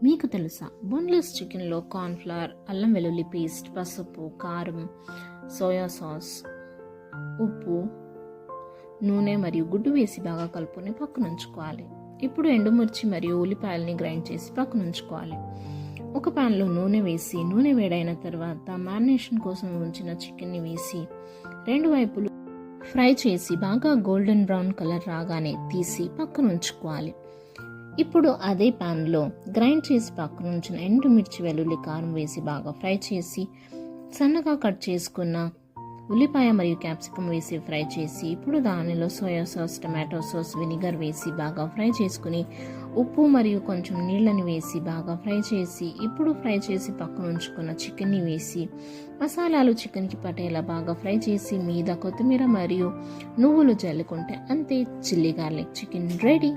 మీకు తెలుసా, బోన్లెస్ చికెన్లో కార్న్ఫ్లవర్, అల్లం వెల్లుల్లి పేస్ట్, పసుపు, కారం, సోయా సాస్, ఉప్పు, నూనె మరియు గుడ్డు వేసి బాగా కలుపుకొని పక్కన ఉంచుకోవాలి. ఇప్పుడు ఎండుమిర్చి మరియు ఉల్లిపాయలని గ్రైండ్ చేసి పక్కన ఉంచుకోవాలి. ఒక ప్యాన్లో నూనె వేసి నూనె వేడైన తర్వాత మ్యారినేషన్ కోసం ఉంచిన చికెన్ని వేసి 2 వైపులు ఫ్రై చేసి బాగా గోల్డెన్ బ్రౌన్ కలర్ రాగానే తీసి పక్కన ఉంచుకోవాలి. ఇప్పుడు అదే ప్యాన్లో గ్రైండ్ చేసి పక్కన ఉంచిన ఎండుమిర్చి, వెల్లుల్లి, కారం వేసి బాగా ఫ్రై చేసి సన్నగా కట్ చేసుకున్న ఉల్లిపాయ మరియు క్యాప్సికం వేసి ఫ్రై చేసి ఇప్పుడు దానిలో soya sauce, tomato sauce, vinegar వేసి బాగా ఫ్రై చేసుకుని ఉప్పు మరియు కొంచెం నీళ్ళని వేసి బాగా ఫ్రై చేసి ఇప్పుడు ఫ్రై చేసి పక్కన ఉంచుకున్న చికెన్ని వేసి మసాలాలు చికెన్కి పట్టేలా బాగా ఫ్రై చేసి మీద కొత్తిమీర మరియు నువ్వులు జల్లుకుంటే అంతే, చిల్లీ గార్లిక్ చికెన్ రెడీ.